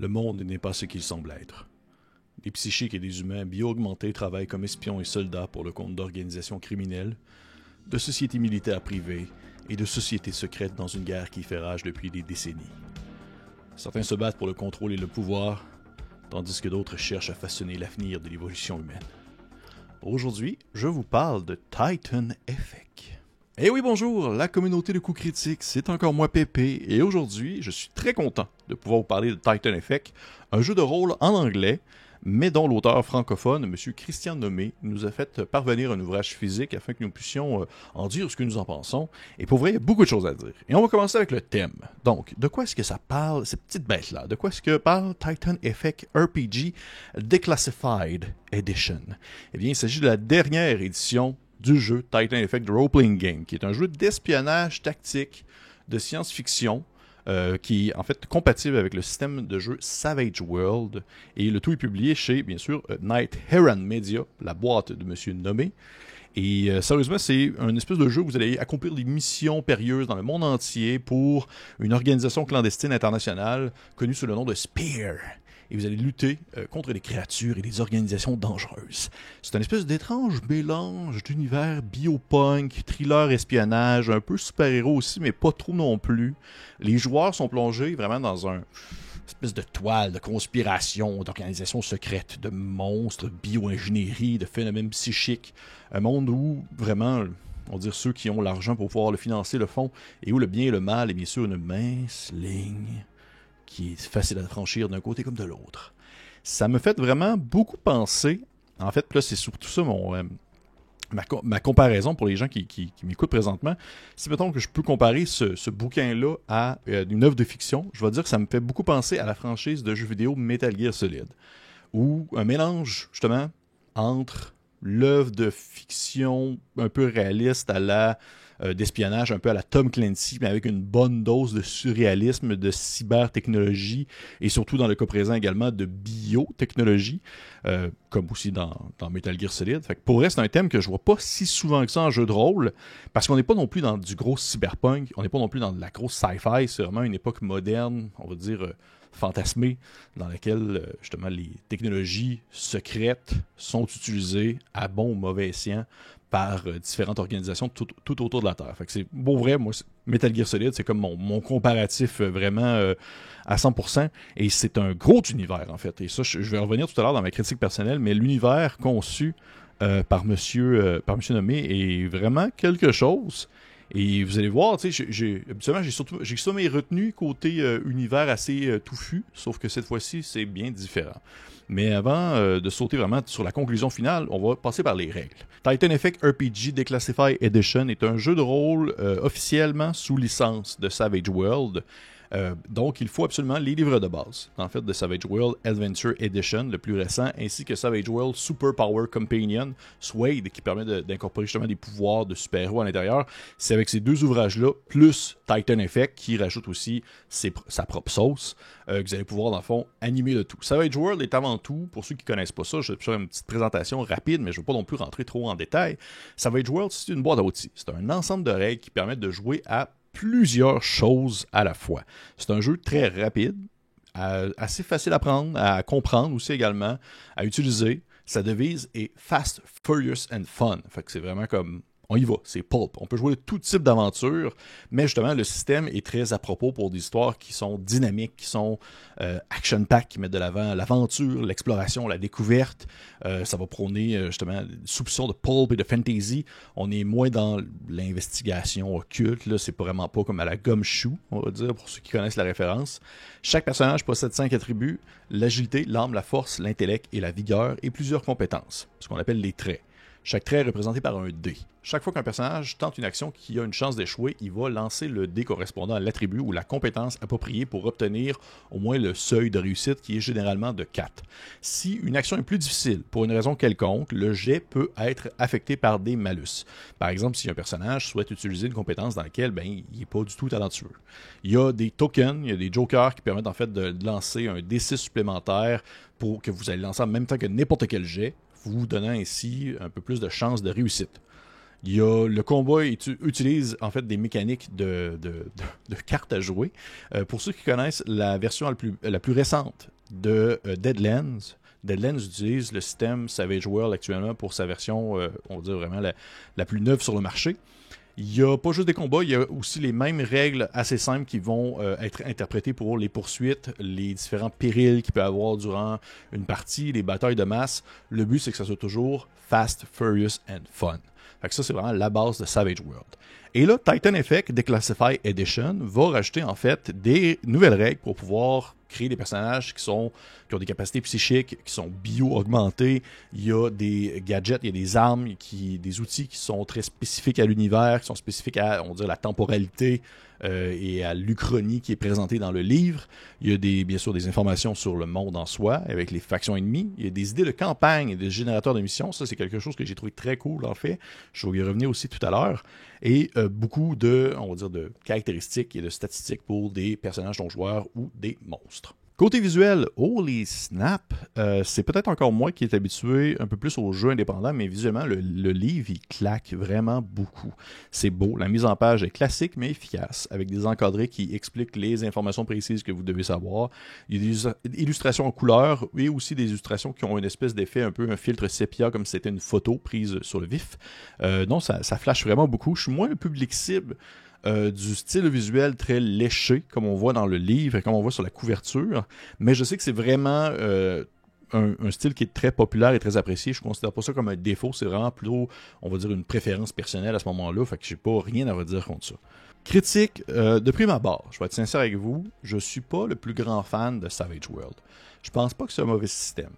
Le monde n'est pas ce qu'il semble être. Des psychiques et des humains bio-augmentés travaillent comme espions et soldats pour le compte d'organisations criminelles, de sociétés militaires privées et de sociétés secrètes dans une guerre qui fait rage depuis des décennies. Certains se battent pour le contrôle et le pouvoir, tandis que d'autres cherchent à façonner l'avenir de l'évolution humaine. Aujourd'hui, je vous parle de Titan Effect. Eh oui, bonjour, la communauté de coups critiques, c'est encore moi Pépé, et aujourd'hui, je suis très content de pouvoir vous parler de Titan Effect, un jeu de rôle en anglais, mais dont l'auteur francophone, M. Christian Nomé, nous a fait parvenir un ouvrage physique afin que nous puissions en dire ce que nous en pensons. Et pour vrai, il y a beaucoup de choses à dire. Et on va commencer avec le thème. Donc, de quoi est-ce que ça parle, cette petite bête-là? De quoi est-ce que parle Titan Effect RPG Declassified Edition? Eh bien, il s'agit de la dernière édition du jeu Titan Effect Role-Playing Game, qui est un jeu d'espionnage tactique, de science-fiction, qui est en fait compatible avec le système de jeu Savage World. Et le tout est publié chez, bien sûr, Night Heron Media, la boîte de M. Nomé. Et sérieusement, c'est un espèce de jeu où vous allez accomplir des missions périlleuses dans le monde entier pour une organisation clandestine internationale connue sous le nom de Spear. Et vous allez lutter contre des créatures et des organisations dangereuses. C'est un espèce d'étrange mélange d'univers biopunk, thriller, espionnage, un peu super-héros aussi, mais pas trop non plus. Les joueurs sont plongés vraiment dans une espèce de toile de conspiration, d'organisations secrètes, de monstres, bio-ingénierie, de phénomènes psychiques. Un monde où vraiment, on va dire ceux qui ont l'argent pour pouvoir le financer le font, et où le bien et le mal est bien sûr une mince ligne qui est facile à franchir d'un côté comme de l'autre. Ça me fait vraiment beaucoup penser, en fait, là c'est surtout ça ma comparaison pour les gens qui m'écoutent présentement, si mettons que je peux comparer ce bouquin-là à une œuvre de fiction, je vais dire que ça me fait beaucoup penser à la franchise de jeux vidéo Metal Gear Solid, où un mélange justement entre l'œuvre de fiction un peu réaliste à la d'espionnage un peu à la Tom Clancy, mais avec une bonne dose de surréalisme, de cybertechnologie et surtout dans le cas présent également de biotechnologie, comme aussi dans Metal Gear Solid. Fait que pour vrai, c'est un thème que je vois pas si souvent que ça en jeu de rôle, parce qu'on n'est pas non plus dans du gros cyberpunk, on n'est pas non plus dans de la grosse sci-fi, c'est vraiment une époque moderne, on va dire fantasmée, dans laquelle justement les technologies secrètes sont utilisées à bon ou mauvais escient par différentes organisations tout autour de la Terre. Fait que c'est beau vrai, moi, Metal Gear Solid, c'est comme mon comparatif vraiment à 100%, et c'est un gros univers, en fait. Et ça, je vais revenir tout à l'heure dans ma critique personnelle, mais l'univers conçu par monsieur Nomé est vraiment quelque chose. Et vous allez voir, tu sais, habituellement, j'ai sûrement mes retenues côté univers assez touffu, sauf que cette fois-ci, c'est bien différent. Mais avant de sauter vraiment sur la conclusion finale, on va passer par les règles. Titan Effect RPG Declassified Edition est un jeu de rôle officiellement sous licence de Savage World. Donc, il faut absolument les livres de base, en fait, de Savage World Adventure Edition, le plus récent, ainsi que Savage World Super Power Companion, SWADE, qui permet d'incorporer justement des pouvoirs de super-héros à l'intérieur. C'est avec ces deux ouvrages-là, plus Titan Effect, qui rajoute aussi sa propre sauce, que vous allez pouvoir, dans le fond, animer le tout. Savage World est avant tout, pour ceux qui ne connaissent pas ça, je vais faire une petite présentation rapide, mais je ne veux pas non plus rentrer trop en détail. Savage World, c'est une boîte à outils. C'est un ensemble de règles qui permettent de jouer à plusieurs choses à la fois. C'est un jeu très rapide, assez facile à prendre, à comprendre aussi également, à utiliser. Sa devise est Fast, Furious and Fun. Fait que c'est vraiment comme on y va, c'est pulp. On peut jouer tout type d'aventure, mais justement, le système est très à propos pour des histoires qui sont dynamiques, qui sont action-pack, qui mettent de l'avant l'aventure, l'exploration, la découverte. Ça va prôner justement des soupçons de pulp et de fantasy. On est moins dans l'investigation occulte, là. C'est vraiment pas comme à la Gumshoe, on va dire, pour ceux qui connaissent la référence. Chaque personnage possède 5 attributs: l'agilité, l'âme, la force, l'intellect et la vigueur, et plusieurs compétences, ce qu'on appelle les traits. Chaque trait est représenté par un dé. Chaque fois qu'un personnage tente une action qui a une chance d'échouer, il va lancer le dé correspondant à l'attribut ou la compétence appropriée pour obtenir au moins le seuil de réussite qui est généralement de 4. Si une action est plus difficile pour une raison quelconque, le jet peut être affecté par des malus. Par exemple, si un personnage souhaite utiliser une compétence dans laquelle il n'est pas du tout talentueux. Il y a des tokens, il y a des jokers qui permettent en fait de lancer un D6 supplémentaire pour que vous allez lancer en même temps que n'importe quel jet, vous donnant ainsi un peu plus de chances de réussite. Le combat utilise en fait des mécaniques de cartes à jouer. Pour ceux qui connaissent la version la plus récente de Deadlands utilise le système Savage World actuellement pour sa version, on va dire vraiment la plus neuve sur le marché. Il n'y a pas juste des combats, il y a aussi les mêmes règles assez simples qui vont être interprétées pour les poursuites, les différents périls qu'il peut y avoir durant une partie, les batailles de masse. Le but, c'est que ça soit toujours fast, furious and fun. Fait que ça, c'est vraiment la base de Savage World. Et là, Titan Effect Declassify Edition va rajouter en fait des nouvelles règles pour pouvoir créer des personnages qui ont des capacités psychiques, qui sont bio-augmentés. Il y a des gadgets, il y a des armes, des outils qui sont très spécifiques à l'univers, qui sont spécifiques à, on va dire, la temporalité et à l'Uchronie qui est présentée dans le livre. Il y a bien sûr des informations sur le monde en soi, avec les factions ennemies. Il y a des idées de campagne et des générateurs de missions. Ça, c'est quelque chose que j'ai trouvé très cool, en fait. Je vais y revenir aussi tout à l'heure. Et beaucoup de caractéristiques et de statistiques pour des personnages non-joueurs ou des monstres. Côté visuel, holy snap, c'est peut-être encore moi qui est habitué un peu plus aux jeux indépendants, mais visuellement, le livre, il claque vraiment beaucoup. C'est beau, la mise en page est classique mais efficace, avec des encadrés qui expliquent les informations précises que vous devez savoir. Il y a des illustrations en couleur et aussi des illustrations qui ont une espèce d'effet, un peu un filtre sépia, comme si c'était une photo prise sur le vif. Non, ça flash vraiment beaucoup. Je suis moins le public cible du style visuel très léché, comme on voit dans le livre et comme on voit sur la couverture. Mais je sais que c'est vraiment un style qui est très populaire et très apprécié. Je ne considère pas ça comme un défaut. C'est vraiment plutôt, on va dire, une préférence personnelle à ce moment-là. Fait que j'ai pas rien à redire contre ça. Critique, de prime abord, je vais être sincère avec vous, je suis pas le plus grand fan de Savage World. Je pense pas que c'est un mauvais système.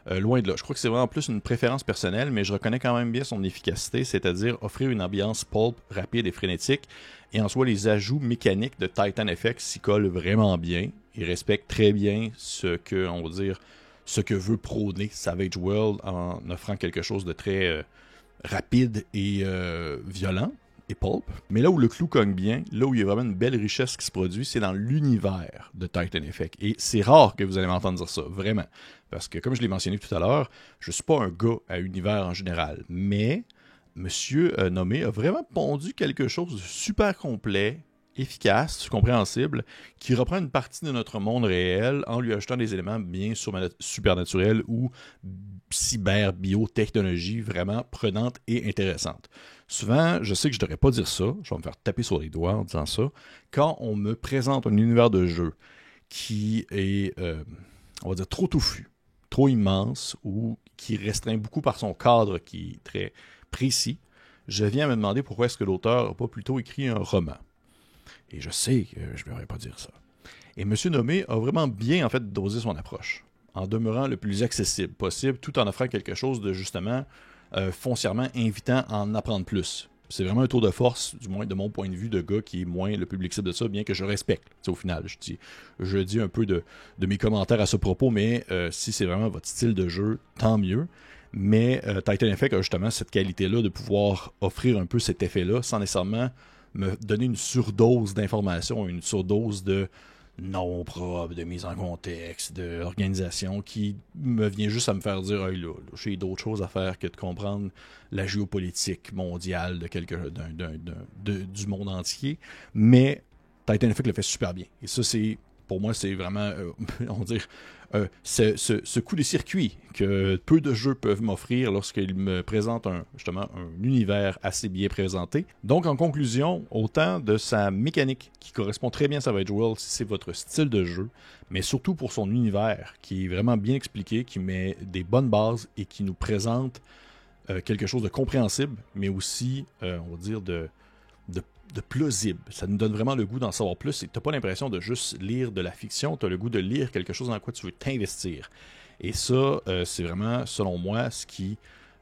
Loin de là. Je crois que c'est vraiment plus une préférence personnelle, mais je reconnais quand même bien son efficacité, c'est-à-dire offrir une ambiance pulp, rapide et frénétique, et en soi, les ajouts mécaniques de Titan Effect s'y collent vraiment bien et respectent très bien ce que veut prôner Savage World en offrant quelque chose de très rapide et violent. Et pulp. Mais là où le clou cogne bien, là où il y a vraiment une belle richesse qui se produit, c'est dans l'univers de Titan Effect. Et c'est rare que vous allez m'entendre dire ça, vraiment. Parce que, comme je l'ai mentionné tout à l'heure, je ne suis pas un gars à univers en général. Mais, Monsieur Nommé a vraiment pondu quelque chose de super complet, efficace, compréhensible, qui reprend une partie de notre monde réel en lui ajoutant des éléments bien supernaturels ou cyber-biotechnologie vraiment prenante et intéressante. Souvent, je sais que je ne devrais pas dire ça, je vais me faire taper sur les doigts en disant ça, quand on me présente un univers de jeu qui est, on va dire, trop touffu, trop immense ou qui restreint beaucoup par son cadre qui est très précis, je viens à me demander pourquoi est-ce que l'auteur n'a pas plutôt écrit un roman. Et je sais que je ne devrais pas dire ça. Et M. Nommé a vraiment bien en fait dosé son approche, en demeurant le plus accessible possible, tout en offrant quelque chose de justement foncièrement invitant à en apprendre plus. C'est vraiment un tour de force, du moins de mon point de vue, de gars qui est moins le public cible de ça, bien que je respecte. T'sais, au final, je dis un peu de mes commentaires à ce propos, mais si c'est vraiment votre style de jeu, tant mieux. Mais Titan Effect a justement cette qualité-là de pouvoir offrir un peu cet effet-là sans nécessairement me donner une surdose d'informations, une surdose de non propre, de mise en contexte, d'organisation qui me vient juste à me faire dire hey, là, j'ai d'autres choses à faire que de comprendre la géopolitique mondiale du monde entier. Mais Titan Effect le fait super bien. Et ça, pour moi, c'est vraiment, on va dire, ce coup de circuit que peu de jeux peuvent m'offrir lorsqu'ils me présentent justement un univers assez bien présenté. Donc, en conclusion, autant de sa mécanique qui correspond très bien à Savage World si c'est votre style de jeu, mais surtout pour son univers qui est vraiment bien expliqué, qui met des bonnes bases et qui nous présente quelque chose de compréhensible, mais aussi, on va dire, de plausible. Ça nous donne vraiment le goût d'en savoir plus et tu n'as pas l'impression de juste lire de la fiction, tu as le goût de lire quelque chose dans quoi tu veux t'investir. Et ça, c'est vraiment, selon moi, ce qui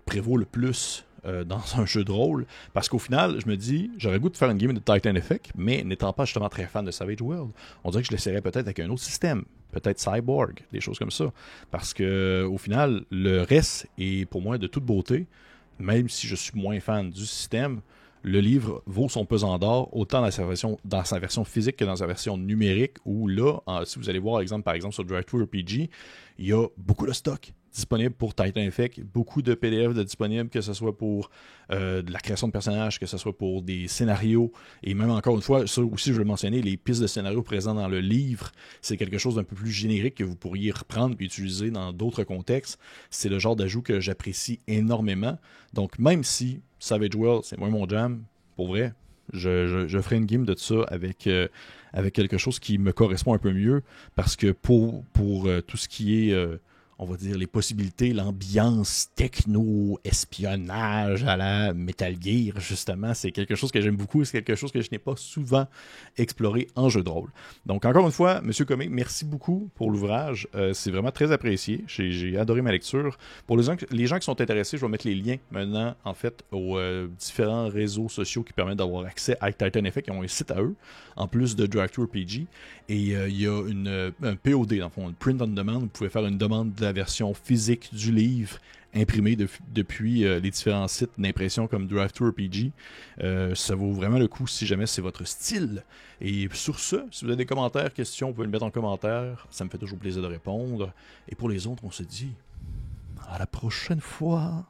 prévaut le plus dans un jeu de rôle. Parce qu'au final, je me dis, j'aurais le goût de faire une game de Titan Effect, mais n'étant pas justement très fan de Savage World, on dirait que je l'essaierais peut-être avec un autre système. Peut-être Cyborg, des choses comme ça. Parce que au final, le reste est pour moi de toute beauté, même si je suis moins fan du système. Le livre vaut son pesant d'or, autant dans sa version physique que dans sa version numérique, où là, si vous allez voir, par exemple sur DriveThru RPG, il y a beaucoup de stock, disponible pour Titan Effect. Beaucoup de PDF de disponibles, que ce soit pour de la création de personnages, que ce soit pour des scénarios. Et même encore une fois, ça aussi je veux le mentionner, les pistes de scénario présentes dans le livre, c'est quelque chose d'un peu plus générique que vous pourriez reprendre et utiliser dans d'autres contextes. C'est le genre d'ajout que j'apprécie énormément. Donc même si Savage World, c'est moins mon jam, pour vrai, je ferai une game de ça avec quelque chose qui me correspond un peu mieux, parce que pour tout ce qui est, on va dire, les possibilités, l'ambiance techno, espionnage à la Metal Gear, justement, c'est quelque chose que j'aime beaucoup et c'est quelque chose que je n'ai pas souvent exploré en jeu de rôle. Donc, encore une fois, Monsieur Comic, merci beaucoup pour l'ouvrage. C'est vraiment très apprécié. J'ai adoré ma lecture. Pour les gens qui sont intéressés, je vais mettre les liens maintenant, en fait, aux différents réseaux sociaux qui permettent d'avoir accès à Titan Effect. Ils ont un site à eux, en plus de Drive-Thru RPG. Et il y a un POD, dans le fond, une print on demand. Vous pouvez faire une demande de la version physique du livre imprimée depuis les différents sites d'impression comme Drive-Thru RPG. Ça vaut vraiment le coup si jamais c'est votre style. Et sur ce, si vous avez des commentaires, questions, vous pouvez le mettre en commentaire. Ça me fait toujours plaisir de répondre. Et pour les autres, on se dit à la prochaine fois.